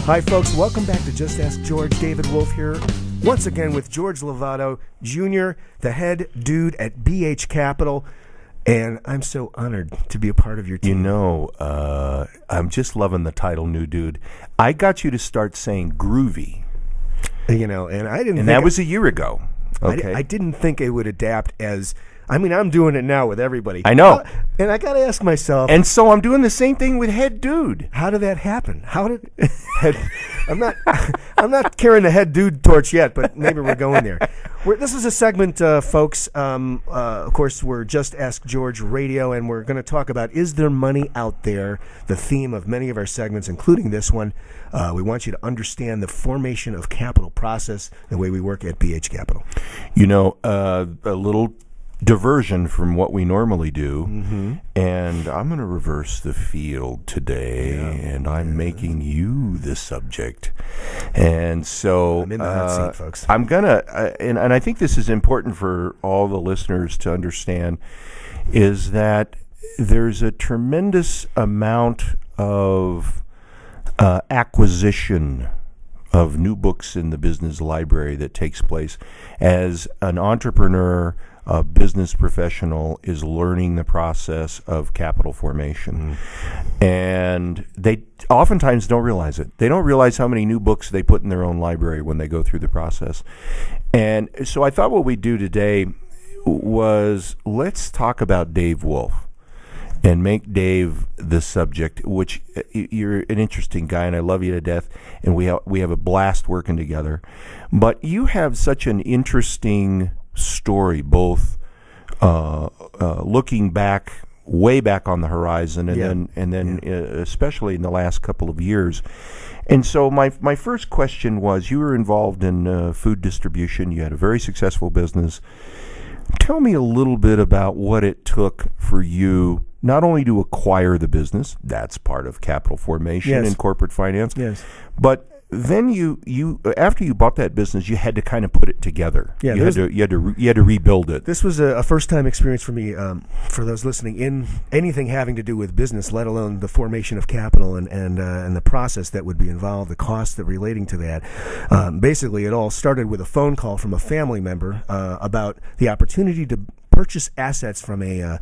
Hi, folks. Welcome back to Just Ask George. David Wolf here, once again with George Lovato Jr., the head dude at BH Capital. And I'm so honored to be a part of your team. You know, I'm just loving the title, new dude. I got you to start saying groovy. You know, and I didn't. And that was a year ago. Okay. I didn't think it would adapt as. I mean, I'm doing it now with everybody. I know. And I got to ask myself. And so I'm doing the same thing with head dude. How did that happen? How did I'm not carrying the head dude torch yet, but maybe we're going there. This is a segment, folks. Of course, we're Just Ask George Radio, and we're going to talk about, is there money out there? The theme of many of our segments, including this one. We want you to understand the formation of capital process, the way we work at BH Capital. You know, a little diversion from what we normally do, and I'm going to reverse the field today, and I'm making you the subject. And so I'm in the hot seat, folks. I'm going to, and I think this is important for all the listeners to understand, is that there's a tremendous amount of acquisition of new books in the business library that takes place as an entrepreneur, a business professional is learning the process of capital formation. And they oftentimes don't realize it. They don't realize how many new books they put in their own library when they go through the process. And so I thought what we'd do today was let's talk about Dave Wolf and make Dave the subject, which you're an interesting guy and I love you to death, and we have a blast working together. But you have such an interesting story, both looking back, way back on the horizon, and then especially in the last couple of years. And so my first question was, you were involved in food distribution. You had a very successful business. Tell me a little bit about what it took for you not only to acquire the business, that's part of capital formation in corporate finance, but then you after you bought that business, you had to kind of put it together. You had to rebuild it. This was a first time experience for me. For those listening, in anything having to do with business, let alone the formation of capital and the process that would be involved, the costs that relating to that. Basically, it all started with a phone call from a family member about the opportunity to purchase assets from a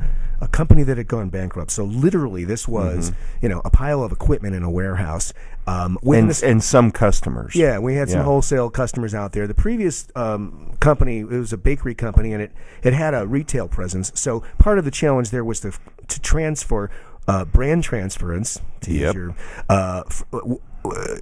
company that had gone bankrupt. So literally, this was a pile of equipment in a warehouse. And some customers. Yeah, we had some wholesale customers out there. The previous company, it was a bakery company, and it had a retail presence. So part of the challenge there was to transfer brand transference, to use your,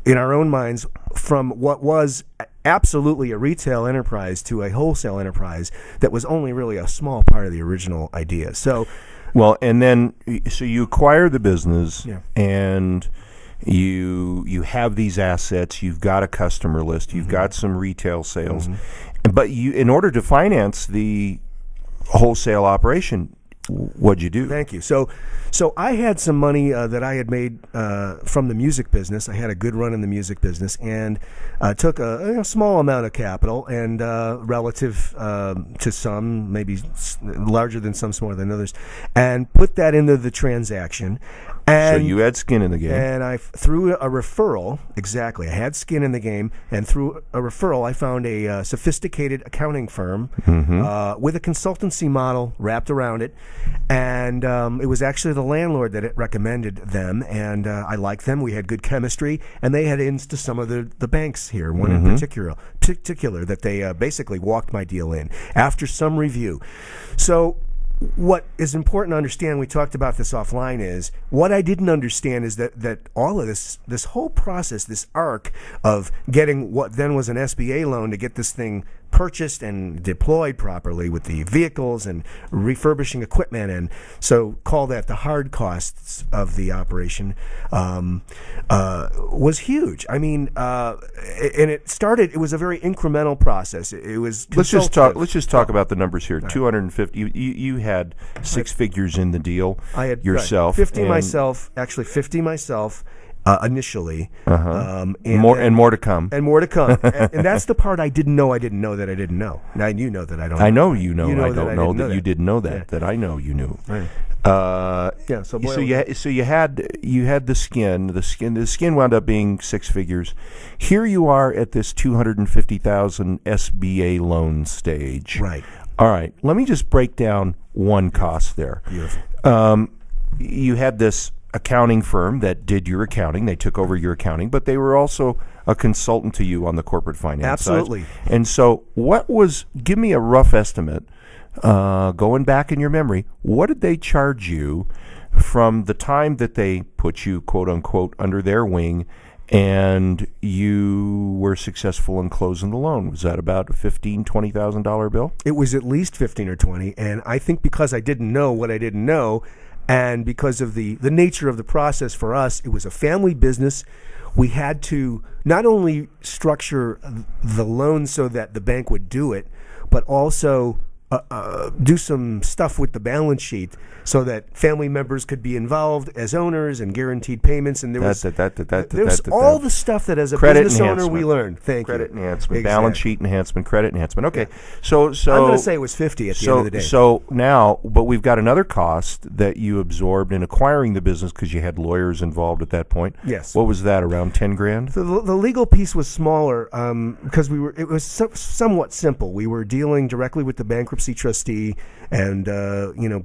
in our own minds, from what was absolutely a retail enterprise to a wholesale enterprise that was only really a small part of the original idea. So, well, and then so you acquire the business, and you have these assets. You've got a customer list. You've got some retail sales, but in order to finance the wholesale operation, what'd you do? Thank you. So I had some money that I had made from the music business. I had a good run in the music business, and took a small amount of capital, and relative to some, maybe larger than some, smaller than others, and put that into the transaction. And, so you had skin in the game. And through a referral, I had skin in the game, and through a referral, I found a sophisticated accounting firm with a consultancy model wrapped around it. And it was actually the landlord that had recommended them, and I liked them. We had good chemistry, and they had ins to some of the banks here, one in particular that they basically walked my deal in after some review. So what is important to understand, we talked about this offline, is what I didn't understand is that all of this whole process, this arc of getting what then was an SBA loan to get this thing purchased and deployed properly with the vehicles and refurbishing equipment, and so call that the hard costs of the operation, was huge. I mean, and it was a very incremental process. It was let's just talk about the numbers here. 250. You had six figures in the deal. I had yourself 50 myself. Actually, 50 myself. Initially, and more to come, and that's the part I didn't know that I didn't know. Now you know that I don't. I know you know. I don't know that you didn't know that. That I know you knew. Right. Yeah. So you had the skin. The skin wound up being six figures. Here you are at this $250,000 SBA loan stage. Right. All right. Let me just break down one cost there. Beautiful. You had this accounting firm that did your accounting. They took over your accounting, but they were also a consultant to you on the corporate finance Absolutely. side. And so give me a rough estimate, going back in your memory, what did they charge you from the time that they put you, quote unquote, under their wing and you were successful in closing the loan? Was that about a $15,000, $20,000 bill? It was at least 15 or 20. And I think because I didn't know what I didn't know, and because of the nature of the process for us, it was a family business. We had to not only structure the loan so that the bank would do it, but also do some stuff with the balance sheet so that family members could be involved as owners and guaranteed payments. And there was all the stuff that as a business owner we learned. Credit enhancement, balance sheet enhancement, credit enhancement. Okay, so I'm going to say it was 50 at the end of the day. So now, but we've got another cost that you absorbed in acquiring the business because you had lawyers involved at that point. Yes. What was that? Around 10 grand? The legal piece was smaller because it was somewhat simple. We were dealing directly with the bankruptcy trustee, and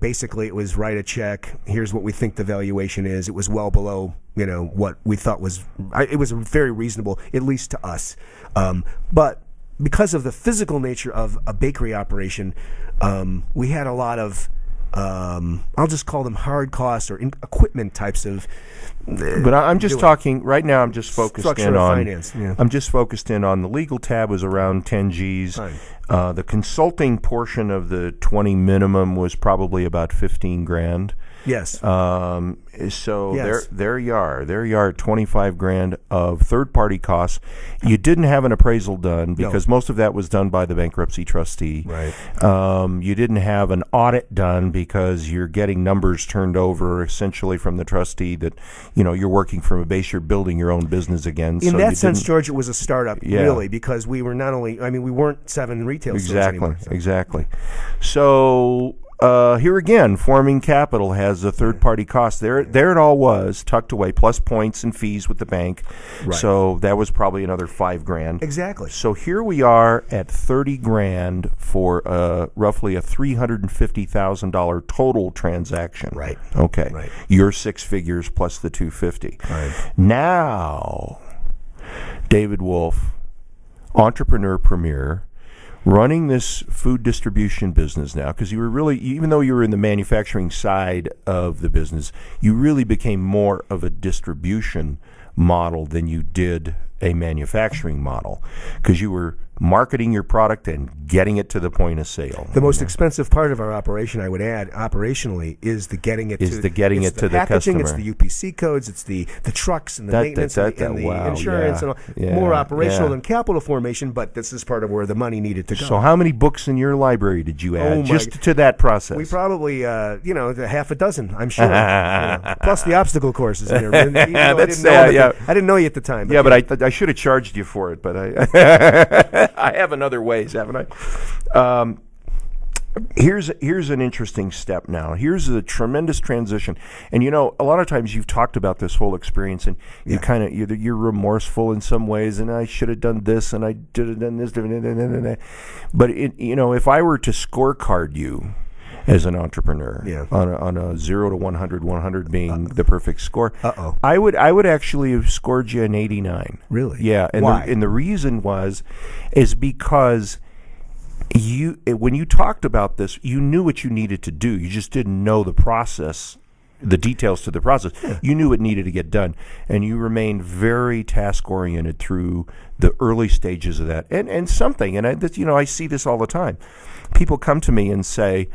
basically it was write a check. Here's what we think the valuation is. It was well below what we thought was. It was very reasonable, at least to us. But because of the physical nature of a bakery operation, we had a lot of. I'll just call them hard costs or equipment types of. But I'm just talking right now. I'm just focused in on finance. Yeah. I'm just focused in on the legal tab was around 10 G's. The consulting portion of the 20 minimum was probably about 15 grand. Yes. So yes. There you are, 25 grand of third-party costs. You didn't have an appraisal done because most of that was done by the bankruptcy trustee. Right. You didn't have an audit done because you're getting numbers turned over essentially from the trustee that, you're working from a base, you're building your own business again. In that sense, George, it was a startup, really, because we were we weren't 7 retail stores anymore. Exactly. So here again, forming capital has a third-party cost. There it all was, tucked away, plus points and fees with the bank. Right. So that was probably another 5 grand. Exactly. So here we are at 30 grand for roughly a $350,000 total transaction. Right. Okay. Right. Your 6 figures plus the 250. Right. Now, David Wolf, entrepreneur premier, running this food distribution business now, because you were really, even though you were in the manufacturing side of the business, you really became more of a distribution model than you did a manufacturing model, because you were marketing your product and getting it to the point of sale. The most expensive part of our operation, I would add, operationally, is the getting it to the packaging, customer. It's the UPC codes, it's the trucks and the maintenance and the insurance and all. More operational than capital formation, but this is part of where the money needed to go. So how many books in your library did you add just to that process? We probably, half a dozen, I'm sure. Plus the obstacle courses in there. I didn't know you at the time. But I should have charged you for it, but I have in other ways, haven't I? Here's an interesting step now. Here's a tremendous transition. And a lot of times you've talked about this whole experience, and you're remorseful in some ways, and I should have done this, and I should have done this. But if I were to scorecard you as an entrepreneur on a 0 to 100, 100 being the perfect score, I would actually have scored you an 89. Really? Yeah. And why? And the reason is because when you talked about this, you knew what you needed to do. You just didn't know the process, the details to the process. Yeah. You knew it needed to get done, and you remained very task-oriented through the early stages of that. And I see this all the time. People come to me and say,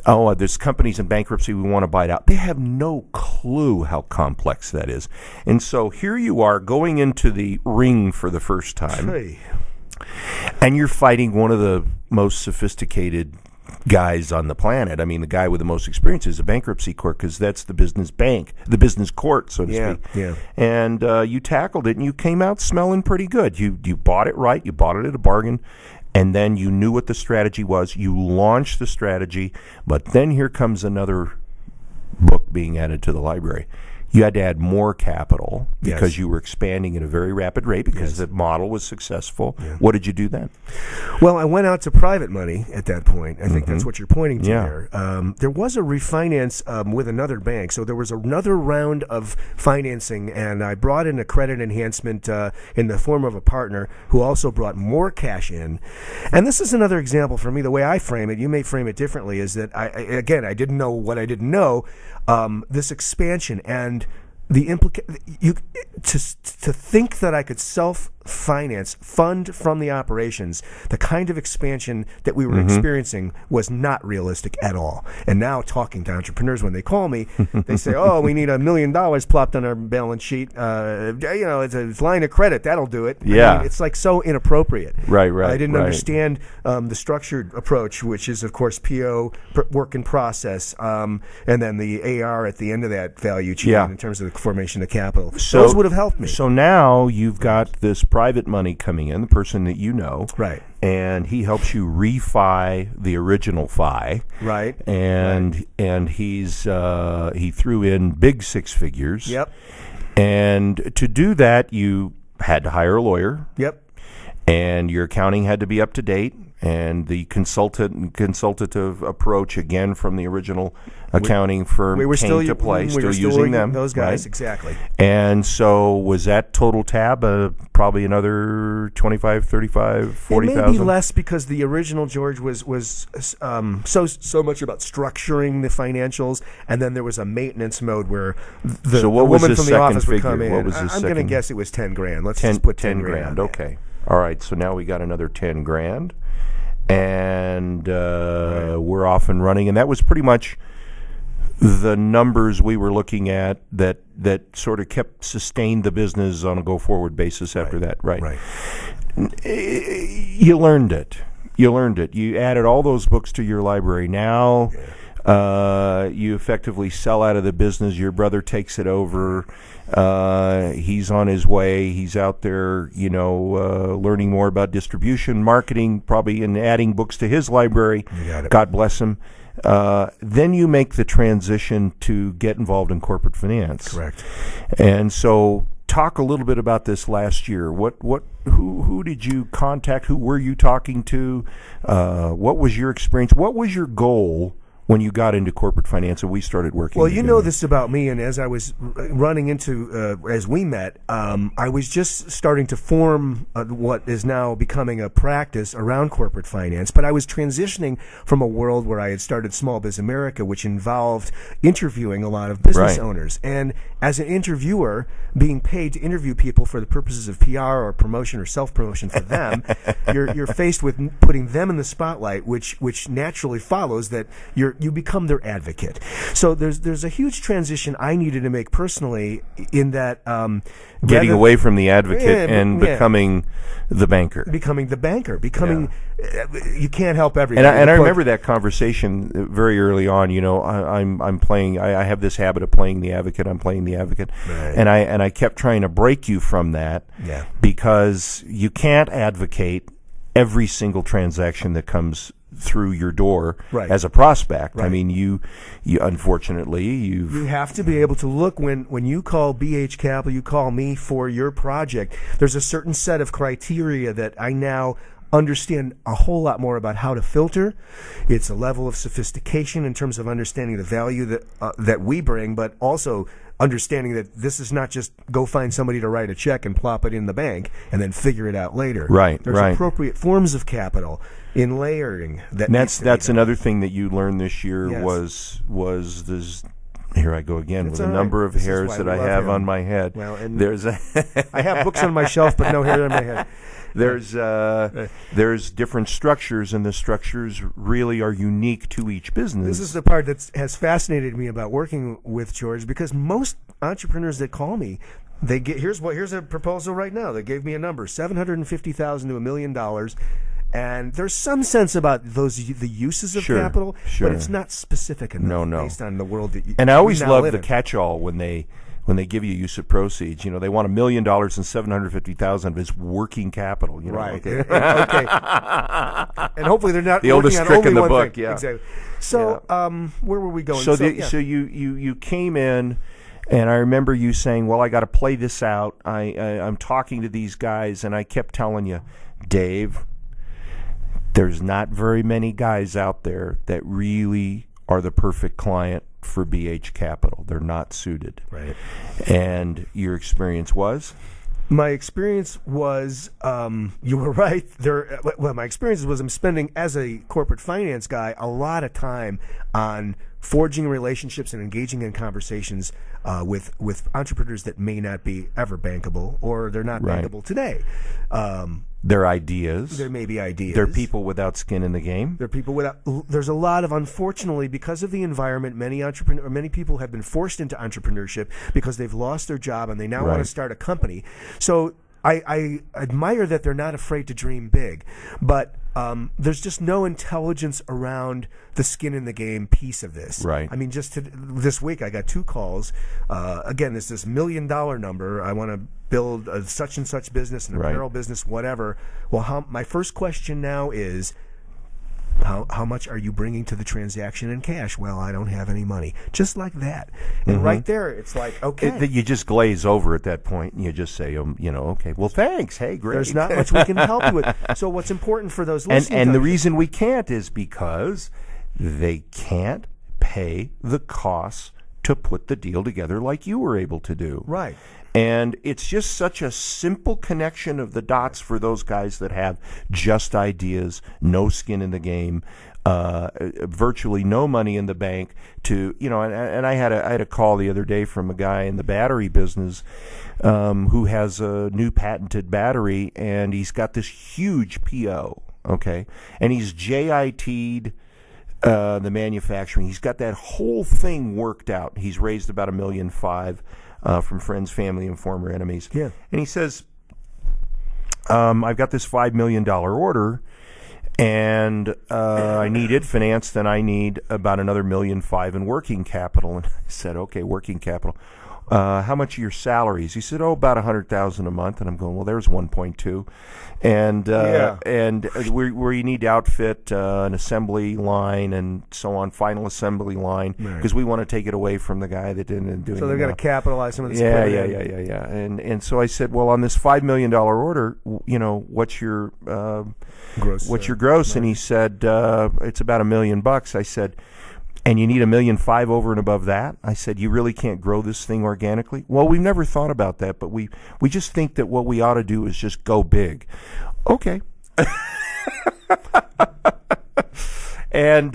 there's companies in bankruptcy, we want to buy it out. They have no clue how complex that is. And so here you are going into the ring for the first time. Hey. And you're fighting one of the most sophisticated guys on the planet. I mean, the guy with the most experience is a bankruptcy court, because that's the business bank, the business court, so to speak. Yeah. And you tackled it, and you came out smelling pretty good. You bought it right. You bought it at a bargain. And then you knew what the strategy was. You launched the strategy. But then here comes another book being added to the library. You had to add more capital because you were expanding at a very rapid rate because the model was successful. Yeah. What did you do then? Well, I went out to private money at that point. I think that's what you're pointing to there. There was a refinance with another bank, so there was another round of financing, and I brought in a credit enhancement in the form of a partner who also brought more cash in. And this is another example for me. The way I frame it, you may frame it differently, is that, I didn't know what I didn't know. This expansion and the to think that I could self-finance, fund from the operations, the kind of expansion that we were experiencing was not realistic at all. And now talking to entrepreneurs, when they call me, they say, "Oh, we need $1 million plopped on our balance sheet. It's a line of credit. That'll do it." Yeah, I mean, it's like so inappropriate. Right. I didn't understand the structured approach, which is of course PO, work in process, and then the AR at the end of that value chain in terms of the formation of capital. So, those would have helped me. So now you've got this private money coming in, the person that you know. Right. And he helps you refi the original fi. Right. And he's he threw in big six figures. Yep. And to do that, you had to hire a lawyer. Yep. And your accounting had to be up to date. And the consultative approach, again, from the original accounting firm came to play. Still using them. Those guys, right? Exactly. And so was that total tab probably another 25, 35, 40,000? It may be less because the original, George, was so much about structuring the financials, and then there was a maintenance mode where the woman from the office would come in. What was I'm going to guess it was 10 grand. Let's just put 10 grand. Okay. All right. So now we got another 10 grand. And we're off and running, and that was pretty much the numbers we were looking at that sort of sustained the business on a go-forward basis after that, right? You learned it. You added all those books to your library. Now you effectively sell out of the business. Your brother takes it over. He's on his way. He's out there, learning more about distribution, marketing, probably, and adding books to his library. You got it. God bless him. Then you make the transition to get involved in corporate finance. Correct. And so, talk a little bit about this last year. Who did you contact? Who were you talking to? What was your experience? What was your goal when you got into corporate finance and we started working Well, together? you know this about me, and as I was running into, as we met, I was just starting to form what is now becoming a practice around corporate finance, but I was transitioning from a world where I had started Small Biz America, which involved interviewing a lot of business owners. And as an interviewer, being paid to interview people for the purposes of PR or promotion or self-promotion for them, you're faced with putting them in the spotlight, which naturally follows that you become their advocate. So there's a huge transition I needed to make personally in that getting away from the advocate and becoming the banker. You can't help everybody. And I remember that conversation very early on. I'm playing. I have this habit of playing the advocate. I'm playing the advocate, and I kept trying to break you from that because you can't advocate every single transaction that comes through your door as a prospect. I mean, you unfortunately you have to be able to look when you call BH Capital, you call me for your project. There's a certain set of criteria that I now understand a whole lot more about how to filter. It's a level of sophistication in terms of understanding the value that we bring, but also understanding that this is not just go find somebody to write a check and plop it in the bank and then figure it out later. There's appropriate forms of capital in layering. That's another thing that you learned this year was this. Here I go again with a number of hairs that I have on my head. Well, and there's I have books on my shelf, but no hair on my head. There's different structures, and the structures really are unique to each business. This is the part that has fascinated me about working with George, because most entrepreneurs that call me, here's a proposal right now. They gave me a number, $750,000 to $1 million. And there's some sense about the uses of capital, but it's not specific enough based on the world that you. And I always love the catch-all when they when they give you use of proceeds, they want $1 million and $750,000 of his working capital. Right. Okay. Okay. And hopefully they're not The oldest working on trick only in the one book. thing. Yeah. Exactly. So, where were we going? So you came in, and I remember you saying, "Well, I got to play this out. I'm talking to these guys," and I kept telling you, Dave, there's not very many guys out there that really are the perfect client for BH Capital. They're not suited. Right. And your experience was? My experience was, you were right. My experience was I'm spending, as a corporate finance guy, a lot of time on forging relationships and engaging in conversations with entrepreneurs that may not be ever bankable, or they're not bankable today. They're ideas. There may be ideas. They're people without skin in the game. They're people without. There's a lot of, unfortunately, because of the environment, many people have been forced into entrepreneurship because they've lost their job and they now want to start a company. So I admire that they're not afraid to dream big, but there's just no intelligence around the skin in the game piece of this. Right. I mean, this week I got 2 calls. Again, it's this $1 million number. I want to build a such and such business, an apparel business, whatever. Well, my first question now is, how much are you bringing to the transaction in cash? Well, I don't have any money. Just like that. And right there, it's like, okay. You just glaze over at that point, and you just say, okay, well, thanks. Hey, great. There's not much we can help you with. So what's important for those listening? And the reason we can't is because they can't pay the costs to put the deal together like you were able to do. Right. And it's just such a simple connection of the dots for those guys that have just ideas, no skin in the game, virtually no money in the bank. And I had a call the other day from a guy in the battery business who has a new patented battery, and he's got this huge PO, okay, and he's JIT'd the manufacturing. He's got that whole thing worked out. He's raised about $1.5 million. From friends, family, and former enemies. Yeah. And he says, I've got this $5 million order, and I need it financed, and I need about another $1.5 million in working capital. And I said, okay, working capital. How much are your salaries? He said, about $100,000 a month. And I'm going, well, there's 1.2. And where you need to outfit an assembly line and so on, final assembly line, because we want to take it away from the guy that didn't do it. So they're going to capitalize some of this. Yeah. And so I said, well, on this $5 million order, what's your gross? What's your gross? And he said, it's about $1 million. I said, and you need $1.5 million over and above that? I said, you really can't grow this thing organically? Well, we've never thought about that, but we just think that what we ought to do is just go big. Okay. And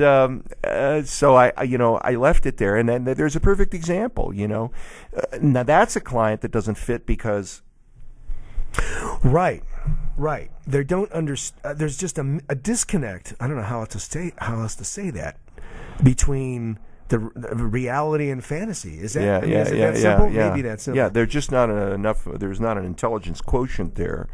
so I left it there, and then there's a perfect example. Now that's a client that doesn't fit because right. They don't understand. There's just a disconnect. I don't know how else to say that, between the reality and fantasy. Is that that simple? Maybe that's simple. Yeah, there's just not enough. There's not an intelligence quotient there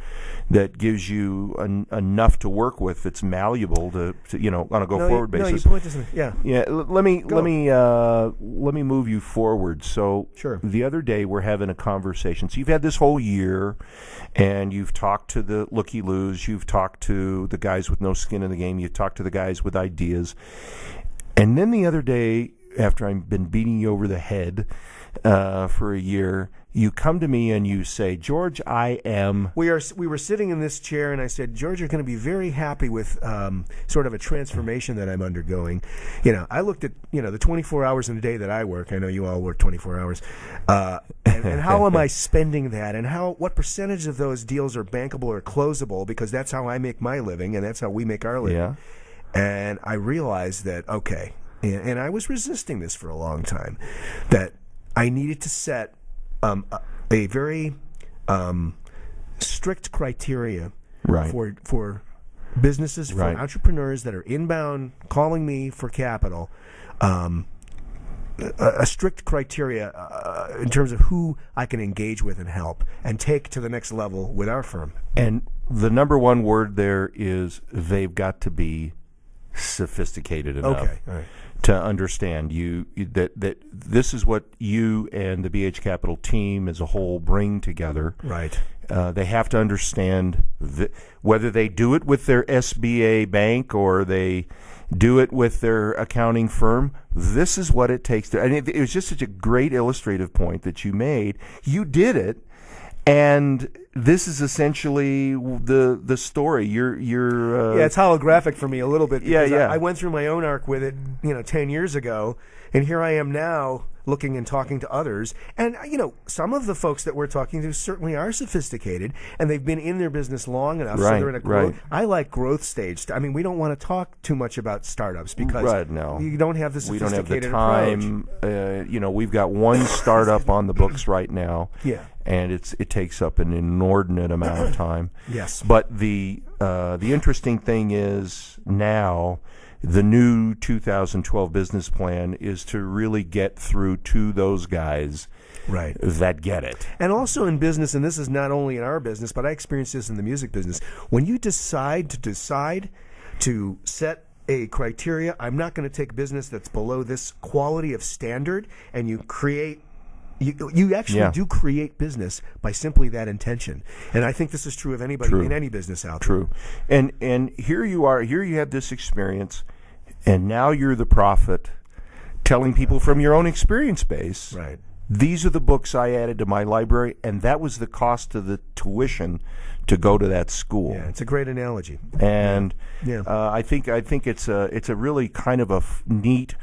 that gives you enough to work with that's malleable to on a go forward basis. No, you point this in. Yeah. Let me move you forward. So sure. The other day we're having a conversation. So you've had this whole year, and you've talked to the looky-loos. You've talked to the guys with no skin in the game. You've talked to the guys with ideas. And then the other day, after I've been beating you over the head for a year, you come to me and you say, George, I am... We were sitting in this chair, and I said, George, you're going to be very happy with sort of a transformation that I'm undergoing. I looked at, the 24 hours in a day that I work. I know you all work 24 hours. And how am I spending that? And what percentage of those deals are bankable or closable? Because that's how I make my living, and that's how we make our living. Yeah. And I realized that, okay, and I was resisting this for a long time, that I needed to set a very strict criteria for businesses, for entrepreneurs that are inbound calling me for capital, a strict criteria in terms of who I can engage with and help and take to the next level with our firm. And the number one word there is they've got to be sophisticated enough okay. All right. to understand that this is what you and the BH Capital team as a whole bring together. Right. They have to understand whether they do it with their SBA bank or they do it with their accounting firm. This is what it takes to. And it was just such a great illustrative point that you made. You did it. And this is essentially the story. You're it's holographic for me a little bit. Because Yeah. I went through my own arc with it, 10 years ago, and here I am now looking and talking to others. And some of the folks that we're talking to certainly are sophisticated, and they've been in their business long enough, so they're in a growth. Right. I like growth stage. I mean, we don't want to talk too much about startups because no. you don't have the We don't have sophisticated the time. We've got one startup on the books right now. Yeah. And it takes up an inordinate amount of time. Yes. But the interesting thing is now the new 2012 business plan is to really get through to those guys right. that get it. And also in business, and this is not only in our business, but I experienced this in the music business, when you decide to set a criteria, I'm not going to take business that's below this quality of standard, and you create you actually do create business by simply that intention. And I think this is true of anybody in any business out there. True. And here you are, here you have this experience, and now you're the prophet telling people from your own experience base. Right. These are the books I added to my library, and that was the cost of the tuition to go to that school. Yeah, it's a great analogy. And Yeah. I think it's a really kind of a neat,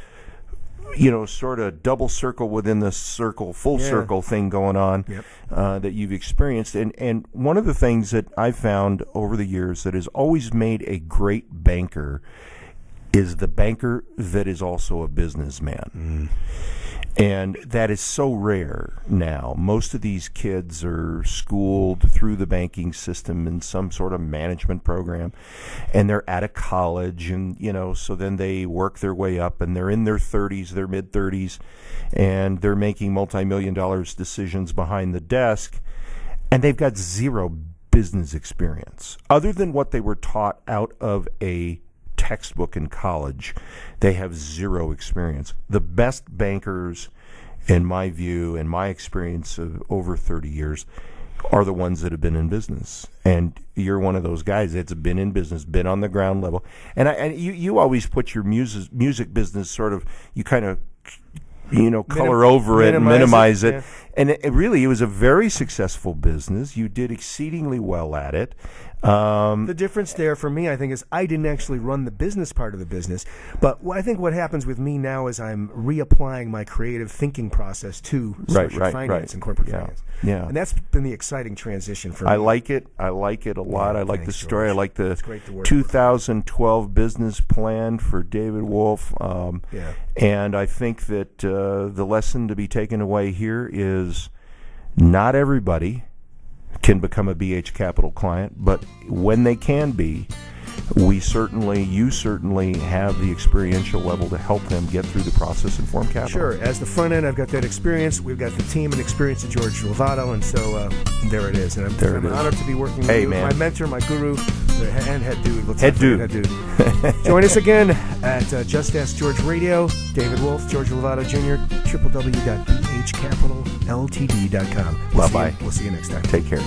sort of double circle within the circle, full circle thing going on that you've experienced. And one of the things that I've found over the years that has always made a great banker is the banker that is also a businessman. And that is so rare now. Most of these kids are schooled through the banking system in some sort of management program, and they're out of college, and so then they work their way up, and they're in their 30s, their mid-30s, and they're making multi-million-dollar decisions behind the desk, and they've got zero business experience other than what they were taught out of a textbook in college. They have zero experience. The best bankers, in my view, in my experience of over 30 years, are the ones that have been in business. And you're one of those guys that's been in business, been on the ground level. And you always put your music business sort of, you kind of color over it and minimize it. Yeah. And it really was a very successful business. You did exceedingly well at it. The difference there for me, I think, is I didn't actually run the business part of the business. But I think what happens with me now is I'm reapplying my creative thinking process to structured finance and corporate finance. Yeah. And that's been the exciting transition for me. I like it a lot. I like the story. George. I like the It's great to work 2012 business plan for David Wolf. And I think that the lesson to be taken away here is not everybody can become a BH Capital client, but when they can be, you certainly have the experiential level to help them get through the process and form capital. Sure. As the front end, I've got that experience. We've got the team and experience of George Lovato, and so there it is. And I'm honored to be working with you, man. my mentor, my guru, and head dude. Head dude. Join us again at Just Ask George Radio. David Wolf, George Lovato Jr., www.bhcapitalltd.com. Bye-bye. We'll see you next time. Take care.